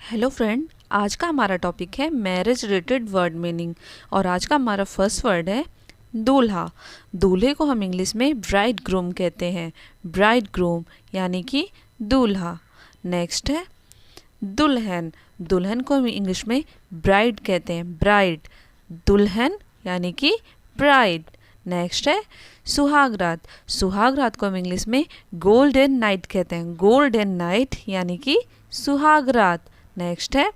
Hello friend, आज का हमारा टॉपिक है मैरिज रिलेटेड वर्ड मीनिंग। और आज का हमारा फर्स्ट वर्ड है दूल्हा। दूल्हे को हम इंग्लिश में ब्राइड ग्रूम कहते हैं। ब्राइड ग्रूम यानी कि दूल्हा। नेक्स्ट है दुल्हन। दुल्हन को हम इंग्लिश में ब्राइड कहते हैं। ब्राइड। दुल्हन यानी कि ब्राइड। नेक्स्ट है सुहागरात। सुहागरात को हम इंग्लिश में गोल्डन नाइट कहते हैं। गोल्डन नाइट यानी कि सुहागरात। नेक्स्ट है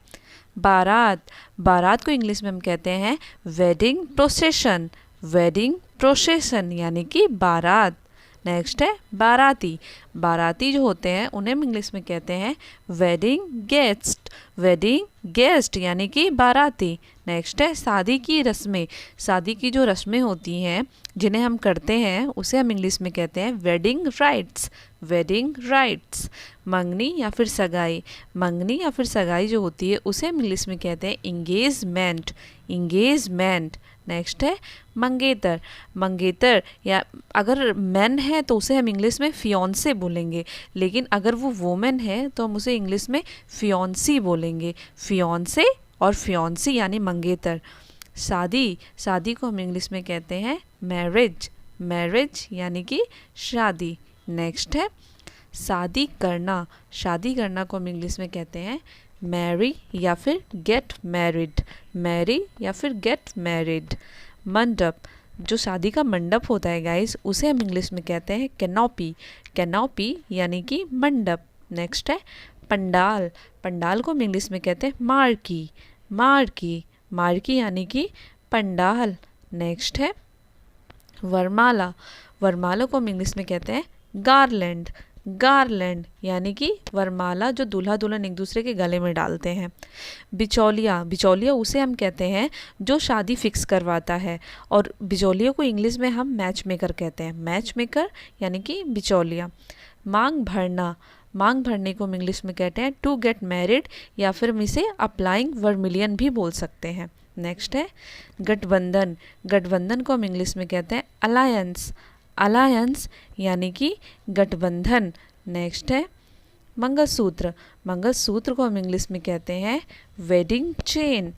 बारात। बारात को इंग्लिश में हम कहते हैं वेडिंग प्रोसेशन। वेडिंग प्रोसेशन यानी कि बारात। नेक्स्ट है बाराती। बाराती जो होते हैं उन्हें हम इंग्लिश में कहते हैं वेडिंग गेस्ट। वेडिंग गेस्ट यानी कि बाराती। नेक्स्ट है शादी की रस्में। शादी की जो रस्में होती हैं जिन्हें हम करते हैं उसे हम इंग्लिश में कहते हैं वेडिंग राइट्स। Wedding rights. मंगनी या फिर सगाई। मंगनी या फिर सगाई जो होती है उसे हम इंग्लिश में कहते हैं इंगेजमेंट। इंगेजमेंट। नेक्स्ट है मंगेतर। मंगेतर या अगर मैन है तो उसे हम इंग्लिश में फियोंसे बोलेंगे, लेकिन अगर वो वोमेन है तो हम उसे इंग्लिश में फियोंसी बोलेंगे। फियोंसे और फियोंसी यानी मंगेतर। शादी। शादी को हम इंग्लिश में कहते हैं मैरिज। मैरिज यानी कि शादी। नेक्स्ट है शादी करना। शादी करना को हम इंग्लिश में कहते हैं मैरी या फिर गेट मैरिड। मैरी या फिर गेट मैरिड। मंडप। जो शादी का मंडप होता है गाइस उसे हम इंग्लिश में कहते हैं कैनोपी। कैनोपी यानी कि मंडप। नेक्स्ट है पंडाल। पंडाल को हम इंग्लिश में कहते हैं मार्की। मार्की। मार्की यानी कि पंडाल। नेक्स्ट है वरमाला। वरमाला को हम इंग्लिश में कहते हैं गारलैंड। गारलैंड यानी कि वरमाला जो दूल्हा दुल्हन एक दूसरे के गले में डालते हैं। बिचौलिया। बिचौलिया उसे हम कहते हैं जो शादी फिक्स करवाता है, और बिचौलिया को इंग्लिश में हम मैच मेकर कहते हैं। मैच मेकर यानी कि बिचौलिया। मांग भरना। मांग भरने को हम इंग्लिश में कहते हैं टू गेट मैरिड, या फिर हम इसे अप्लाइंग वर्मिलियन भी बोल सकते हैं। नेक्स्ट है गठबंधन। गठबंधन को हम इंग्लिश में कहते हैं अलायंस। अलायंस यानी कि गठबंधन। नेक्स्ट है मंगलसूत्र। मंगलसूत्र को हम इंग्लिश में कहते हैं वेडिंग चेन।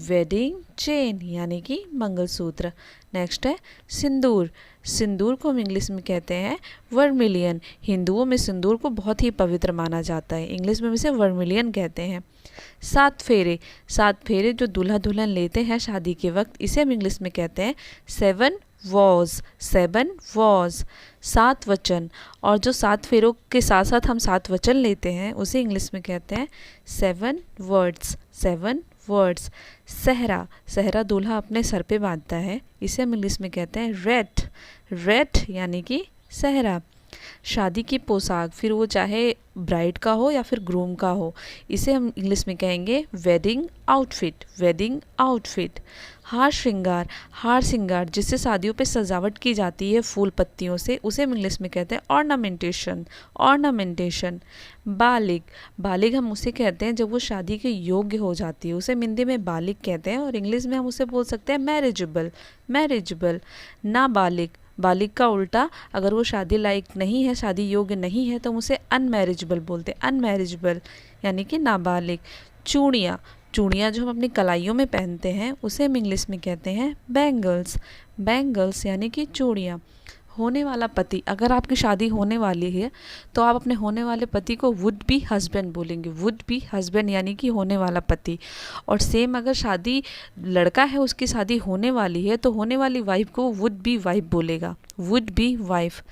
वेडिंग चेन यानी कि मंगलसूत्र। नेक्स्ट है सिंदूर। सिंदूर को हम इंग्लिश में कहते हैं वर्मिलियन। हिंदुओं में सिंदूर को बहुत ही पवित्र माना जाता है, इंग्लिश में इसे वर्मिलियन कहते हैं। सात फेरे। सात फेरे जो दूल्हा दुल्हन लेते हैं शादी के वक्त, इसे हम इंग्लिश में कहते हैं सेवन वॉज। Seven was. सात वचन। और जो सात फेरों के साथ साथ हम सात वचन लेते हैं उसे इंग्लिश में कहते हैं सेवन वर्ड्स। Seven words. सहरा। सहरा दूल्हा अपने सर पे बांधता है, इसे हम इंग्लिश में कहते हैं रेट। रेट यानी कि सहरा। शादी की पोशाक, फिर वो चाहे ब्राइड का हो या फिर ग्रूम का हो, इसे हम इंग्लिश में कहेंगे वेडिंग आउटफिट। Wedding outfit. हार श्रृंगार। हार श्रृंगार जिससे शादियों पे सजावट की जाती है फूल पत्तियों से, उसे हम इंग्लिश में कहते हैं ऑर्नामेंटेशन। ऑर्नामेंटेशन। बालिग। बालिग हम उसे कहते हैं जब वो शादी के योग्य हो जाती है, उसे हिंदी में बालिग कहते हैं, और इंग्लिश में हम उसे बोल सकते हैं मैरिजेबल। मैरिजेबल। नाबालिग। बालिग का उल्टा, अगर वो शादी लायक नहीं है, शादी योग्य नहीं है, तो हम उसे अनमैरिजेबल बोलते हैं। अनमैरिजेबल यानी कि नाबालिग। चूड़ियाँ। चूड़ियाँ जो हम अपनी कलाइयों में पहनते हैं उसे हम इंग्लिश में कहते हैं बैंगल्स। बैंगल्स यानी कि चूड़ियाँ। होने वाला पति। अगर आपकी शादी होने वाली है तो आप अपने होने वाले पति को वुड बी हस्बैंड बोलेंगे। वुड बी हस्बैंड यानी कि होने वाला पति। और सेम अगर शादी लड़का है, उसकी शादी होने वाली है, तो होने वाली वाइफ को वुड बी वाइफ बोलेगा। Would be wife.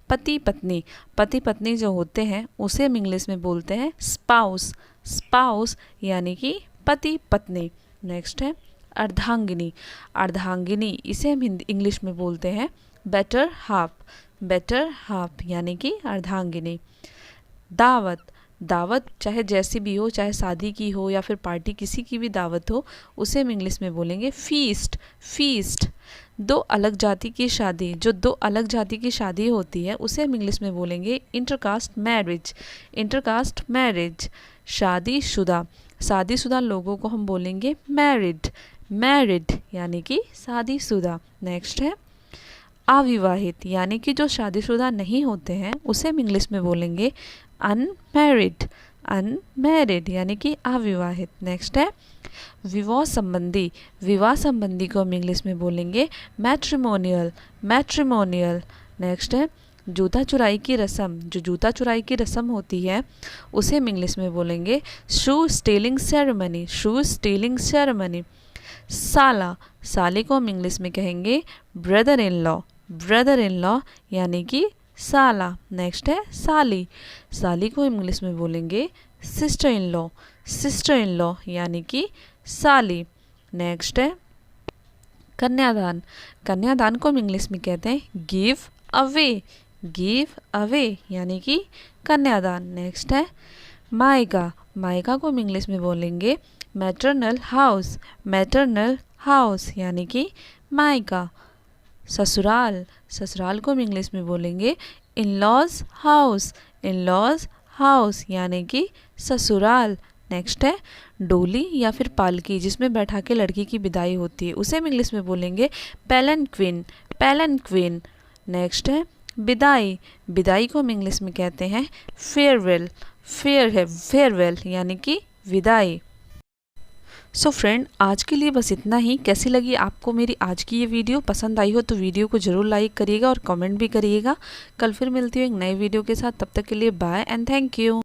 पति पत्नी। पति पत्नी जो होते हैं उसे हम इंग्लिश में बोलते हैं स्पाउस। स्पाउस यानी कि पति पत्नी। नेक्स्ट है अर्धांगिनी। अर्धांगिनी इसे हम इंग्लिश में बोलते हैं बेटर हाफ। बेटर हाफ यानी कि अर्धांगिनी। दावत। दावत चाहे जैसी भी हो, चाहे शादी की हो या फिर पार्टी किसी की भी दावत हो, उसे हम इंग्लिश में बोलेंगे फीस्ट। फीस्ट। दो अलग जाति की शादी। जो दो अलग जाति की शादी होती है उसे हम इंग्लिश में बोलेंगे इंटरकास्ट मैरिज। Intercaste marriage. शादीशुदा। शादीशुदा लोगों को हम बोलेंगे मैरिड। मैरिड यानी कि शादीशुदा। नेक्स्ट है अविवाहित, यानी कि जो शादीशुदा नहीं होते हैं उसे हम इंग्लिश में बोलेंगे अनमैरिड। अनमैरिड यानी कि अविवाहित। नेक्स्ट है विवाह संबंधी। विवाह संबंधी को हम इंग्लिश में बोलेंगे मैट्रिमोनियल, मैट्रिमोनियल। नेक्स्ट है जूता चुराई की रस्म। जो जूता चुराई की रस्म होती है उसे हम इंग्लिश में बोलेंगे शू स्टीलिंग सेरेमनी, शू स्टीलिंग सेरेमनी। साला, साले को हम इंग्लिश में कहेंगे brother in law, brother in law यानी कि साला। नेक्स्ट है साली, साली को इंग्लिश में बोलेंगे sister in law, sister in law यानी कि साली। नेक्स्ट है कन्यादान। कन्यादान को हम इंग्लिश में कहते हैं गिव अवे, गिव अवे यानी कि कन्यादान। नेक्स्ट है मायका। मायका को हम इंग्लिश में बोलेंगे मैटरनल हाउस, मैटरनल हाउस यानी कि मायका। ससुराल, ससुराल को हम इंग्लिश में बोलेंगे in laws house, in laws house यानी कि ससुराल। नेक्स्ट है डोली या फिर पालकी, जिसमें बैठा के लड़की की विदाई होती है, उसे हम इंग्लिश में बोलेंगे पैलेंक्विन, पैलेंक्विन। नेक्स्ट है विदाई। विदाई को हम इंग्लिश में कहते हैं फेयरवेल, फेयरवेल यानी कि विदाई। सो फ्रेंड, आज के लिए बस इतना ही। कैसी लगी आपको मेरी आज की ये वीडियो? पसंद आई हो तो वीडियो को ज़रूर लाइक करिएगा और कमेंट भी करिएगा। कल फिर मिलती हूँ एक नए वीडियो के साथ। तब तक के लिए बाय एंड थैंक यू।